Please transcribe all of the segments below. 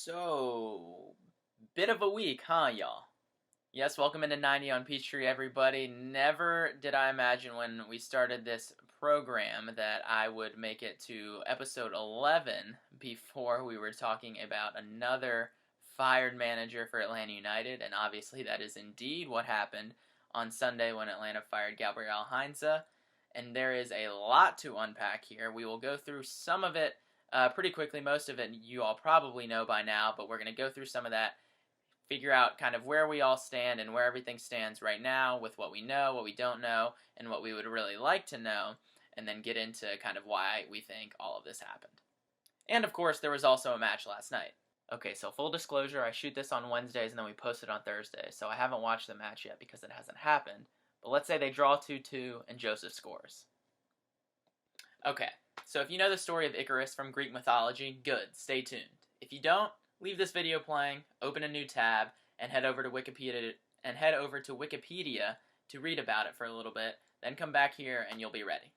So, bit of a week, huh, y'all? Yes, welcome into 90 on Peachtree, everybody. Never did I imagine when we started this program that I would make it to episode 11 before we were talking about another fired manager for Atlanta United, and obviously that is indeed what happened on Sunday when Atlanta fired Gabriel Heinze, and there is a lot to unpack here. We will go through some of it pretty quickly. Most of it you all probably know by now, but we're going to go through some of that, figure out kind of where we all stand and where everything stands right now with what we know, what we don't know, and what we would really like to know, and then get into kind of why we think all of this happened. And of course, there was also a match last night. Okay, so full disclosure, I shoot this on Wednesdays and then we post it on Thursdays, so I haven't watched the match yet because it hasn't happened. But let's say they draw 2-2 and Josef scores. Okay, so if you know the story of Icarus from Greek mythology, good, stay tuned. If you don't, leave this video playing, open a new tab, and head over to Wikipedia to read about it for a little bit, then come back here and you'll be ready.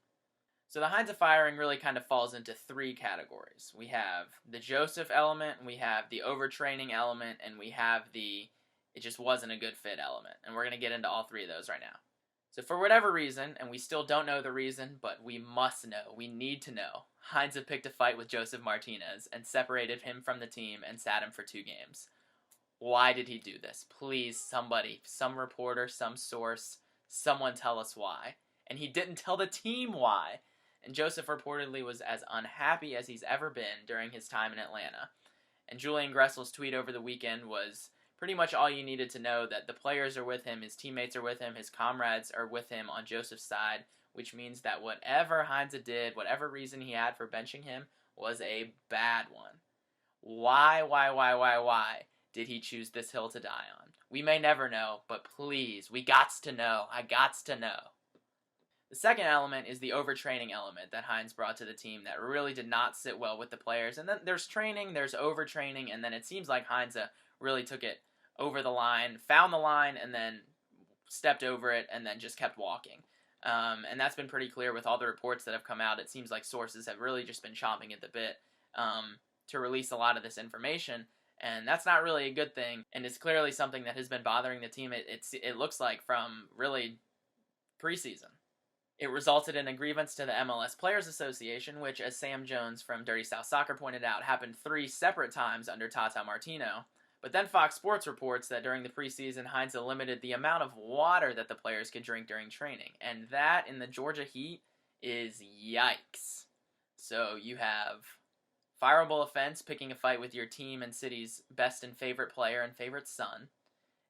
So the Heinze firing really kind of falls into three categories. We have the Josef element, we have the overtraining element, and we have the it just wasn't a good fit element. And we're going to get into all three of those right now. So for whatever reason, and we still don't know the reason, but we must know, we need to know, Heinze picked a fight with Josef Martínez and separated him from the team and sat him for 2 games. Why did he do this? Please, somebody, some reporter, some source, someone tell us why. And he didn't tell the team why. And Josef reportedly was as unhappy as he's ever been during his time in Atlanta. And Julian Gressel's tweet over the weekend was pretty much all you needed to know, that the players are with him, his teammates are with him, his comrades are with him on Josef's side, which means that whatever Heinze did, whatever reason he had for benching him, was a bad one. Why did he choose this hill to die on? We may never know, but please, we gots to know. I gots to know. The second element is the overtraining element that Heinze brought to the team that really did not sit well with the players. And then there's training, there's overtraining, and then it seems like Heinze really took it over the line, found the line, and then stepped over it, and then just kept walking. And that's been pretty clear with all the reports that have come out. It seems like sources have really just been chomping at the bit to release a lot of this information, and that's not really a good thing, and it's clearly something that has been bothering the team, it looks like, from really preseason. It resulted in a grievance to the MLS Players Association, which, as Sam Jones from Dirty South Soccer pointed out, happened 3 separate times under Tata Martino. But then Fox Sports reports that during the preseason, Heinze limited the amount of water that the players could drink during training. And that, in the Georgia heat, is yikes. So you have fireable offense, picking a fight with your team and city's best and favorite player and favorite son.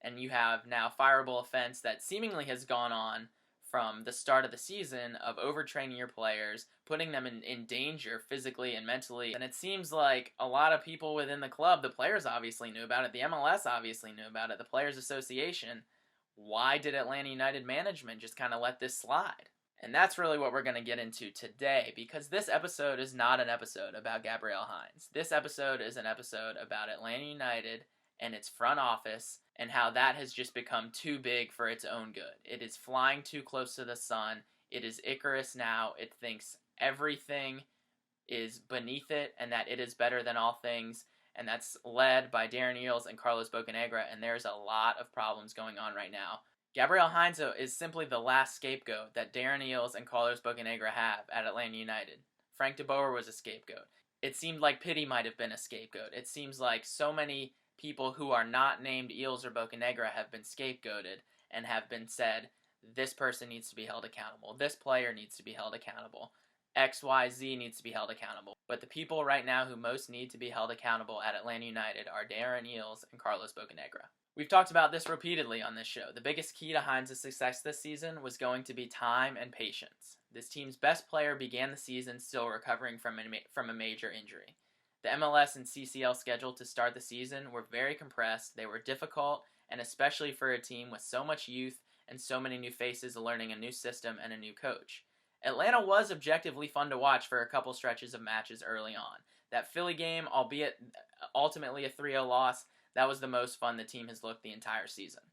And you have now fireable offense that seemingly has gone on from the start of the season of overtraining your players, putting them in danger physically and mentally. And it seems like a lot of people within the club, the players obviously knew about it, the MLS obviously knew about it, the Players Association. Why did Atlanta United management just kind of let this slide? And that's really what we're going to get into today, because this episode is not an episode about Gabriel Heinze. This episode is an episode about Atlanta United and its front office, and how that has just become too big for its own good. It is flying too close to the sun. It is Icarus now. It thinks everything is beneath it and that it is better than all things. And that's led by Darren Eales and Carlos Bocanegra, and there's a lot of problems going on right now. Gabriel Heinze is simply the last scapegoat that Darren Eales and Carlos Bocanegra have at Atlanta United. Frank de Boer was a scapegoat. It seemed like Pity might have been a scapegoat. It seems like so many people who are not named Eales or Bocanegra have been scapegoated and have been said, this person needs to be held accountable, this player needs to be held accountable, XYZ needs to be held accountable. But the people right now who most need to be held accountable at Atlanta United are Darren Eales and Carlos Bocanegra. We've talked about this repeatedly on this show. The biggest key to Heinze's success this season was going to be time and patience. This team's best player began the season still recovering from a major injury. The MLS and CCL schedule to start the season were very compressed, they were difficult, and especially for a team with so much youth and so many new faces learning a new system and a new coach. Atlanta was objectively fun to watch for a couple stretches of matches early on. That Philly game, albeit ultimately a 3-0 loss, that was the most fun the team has looked the entire season.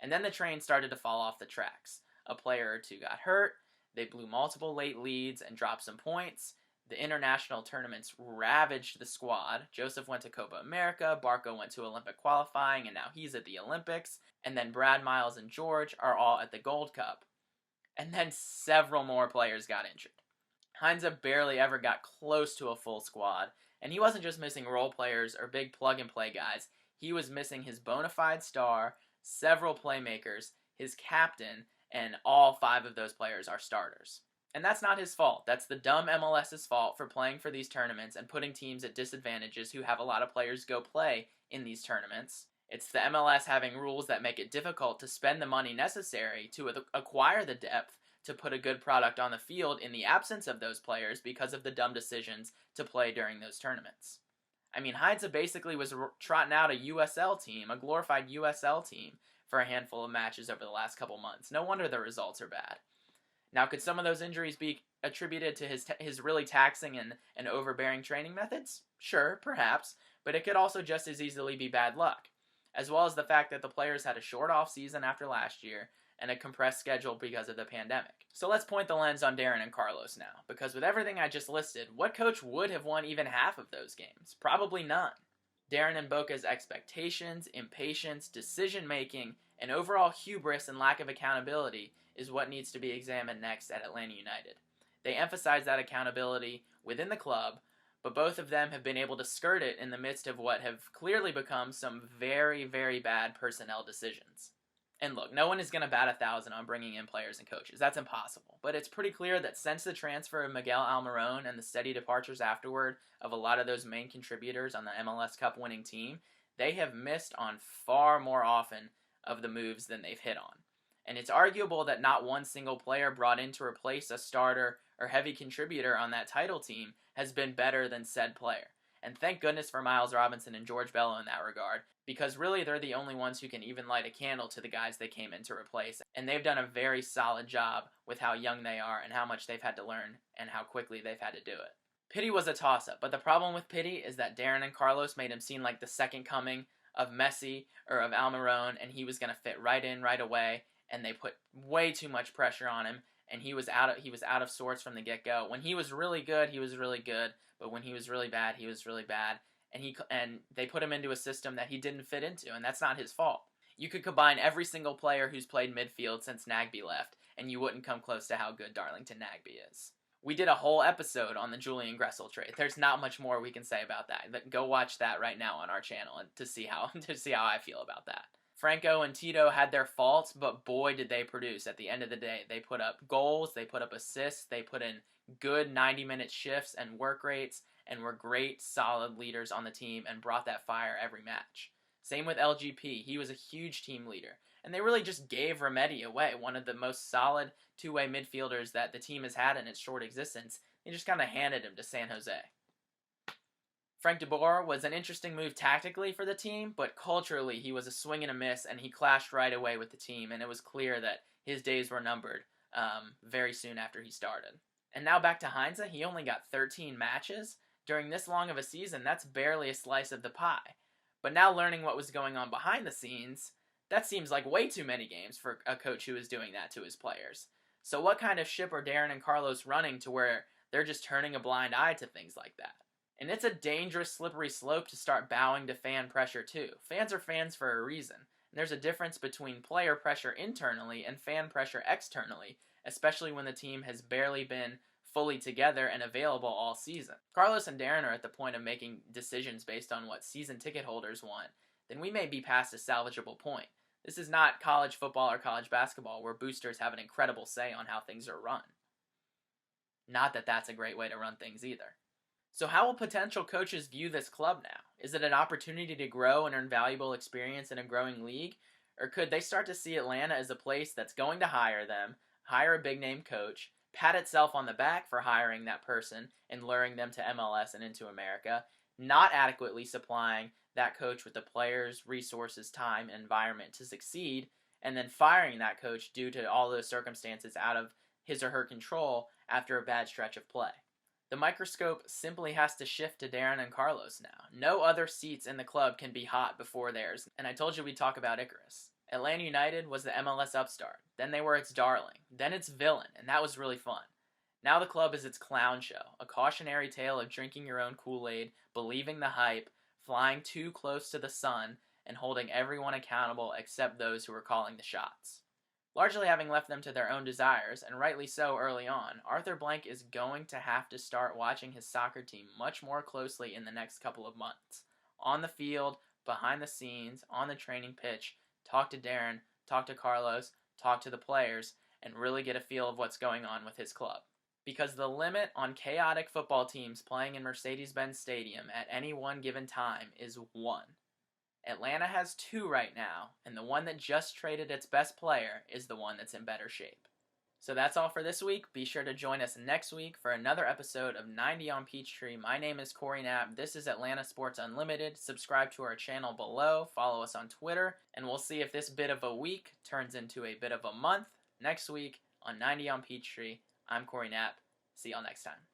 And then the train started to fall off the tracks. A player or two got hurt, they blew multiple late leads and dropped some points. The international tournaments ravaged the squad. Josef went to Copa America, Barco went to Olympic qualifying, and now he's at the Olympics. And then Brad, Miles, and George are all at the Gold Cup. And then several more players got injured. Heinze barely ever got close to a full squad, and he wasn't just missing role players or big plug-and-play guys. He was missing his bona fide star, several playmakers, his captain, and all 5 of those players are starters. And that's not his fault. That's the dumb MLS's fault for playing for these tournaments and putting teams at disadvantages who have a lot of players go play in these tournaments. It's the MLS having rules that make it difficult to spend the money necessary to acquire the depth to put a good product on the field in the absence of those players because of the dumb decisions to play during those tournaments. I mean, Heinze basically was trotting out a USL team, a glorified USL team, for a handful of matches over the last couple months. No wonder the results are bad. Now, could some of those injuries be attributed to his really taxing and overbearing training methods? Sure, perhaps, but it could also just as easily be bad luck, as well as the fact that the players had a short off season after last year and a compressed schedule because of the pandemic. So let's point the lens on Darren and Carlos now, because with everything I just listed, what coach would have won even half of those games? Probably none. Darren and Boca's expectations, impatience, decision-making, and overall hubris and lack of accountability is what needs to be examined next at Atlanta United. They emphasize that accountability within the club, but both of them have been able to skirt it in the midst of what have clearly become some very, very bad personnel decisions. And look, no one is going to bat 1,000 on bringing in players and coaches. That's impossible. But it's pretty clear that since the transfer of Miguel Almiron and the steady departures afterward of a lot of those main contributors on the MLS Cup winning team, they have missed on far more often of the moves than they've hit on. And it's arguable that not one single player brought in to replace a starter or heavy contributor on that title team has been better than said player. And thank goodness for Miles Robinson and George Bello in that regard, because really they're the only ones who can even light a candle to the guys they came in to replace. And they've done a very solid job with how young they are and how much they've had to learn and how quickly they've had to do it. Pity was a toss-up, but the problem with Pity is that Darren and Carlos made him seem like the second coming of Messi or of Almiron, and he was going to fit right in right away, and they put way too much pressure on him, and he was out of sorts from the get-go. When he was really good, he was really good, but when he was really bad, he was really bad. And they put him into a system that he didn't fit into, and that's not his fault. You could combine every single player who's played midfield since Nagbe left, and you wouldn't come close to how good Darlington Nagbe is. We did a whole episode on the Julian Gressel trade. There's not much more we can say about that. Go watch that right now on our channel and to see how I feel about that. Franco and Tito had their faults, but boy did they produce at the end of the day. They put up goals, they put up assists, they put in good 90-minute shifts and work rates, and were great, solid leaders on the team and brought that fire every match. Same with LGP. He was a huge team leader. And they really just gave Remedi away, one of the most solid two-way midfielders that the team has had in its short existence. They just kind of handed him to San Jose. Frank de Boer was an interesting move tactically for the team, but culturally he was a swing and a miss, and he clashed right away with the team, and it was clear that his days were numbered very soon after he started. And now back to Heinze. He only got 13 matches. During this long of a season, that's barely a slice of the pie. But now learning what was going on behind the scenes, that seems like way too many games for a coach who is doing that to his players. So what kind of ship are Darren and Carlos running to where they're just turning a blind eye to things like that? And it's a dangerous, slippery slope to start bowing to fan pressure too. Fans are fans for a reason. And there's a difference between player pressure internally and fan pressure externally, especially when the team has barely been fully together and available all season. Carlos and Darren are at the point of making decisions based on what season ticket holders want. Then we may be past a salvageable point. This is not college football or college basketball where boosters have an incredible say on how things are run. Not that that's a great way to run things either. So how will potential coaches view this club now? Is it an opportunity to grow and earn valuable experience in a growing league? Or could they start to see Atlanta as a place that's going to hire them, hire a big-name coach, pat itself on the back for hiring that person and luring them to MLS and into America, not adequately supplying that coach with the players, resources, time, and environment to succeed, and then firing that coach due to all those circumstances out of his or her control after a bad stretch of play? The microscope simply has to shift to Darren and Carlos now. No other seats in the club can be hot before theirs, and I told you we'd talk about Icarus. Atlanta United was the MLS upstart. Then they were its darling. Then its villain, and that was really fun. Now the club is its clown show, a cautionary tale of drinking your own Kool-Aid, believing the hype, flying too close to the sun, and holding everyone accountable except those who are calling the shots. Largely having left them to their own desires, and rightly so early on, Arthur Blank is going to have to start watching his soccer team much more closely in the next couple of months. On the field, behind the scenes, on the training pitch, talk to Darren, talk to Carlos, talk to the players, and really get a feel of what's going on with his club. Because the limit on chaotic football teams playing in Mercedes-Benz Stadium at any one given time is 1. Atlanta has 2 right now, and the one that just traded its best player is the one that's in better shape. So that's all for this week. Be sure to join us next week for another episode of 90 on Peachtree. My name is Corey Knapp. This is Atlanta Sports Unlimited. Subscribe to our channel below. Follow us on Twitter. And we'll see if this bit of a week turns into a bit of a month next week on 90 on Peachtree. I'm Corey Knapp. See y'all next time.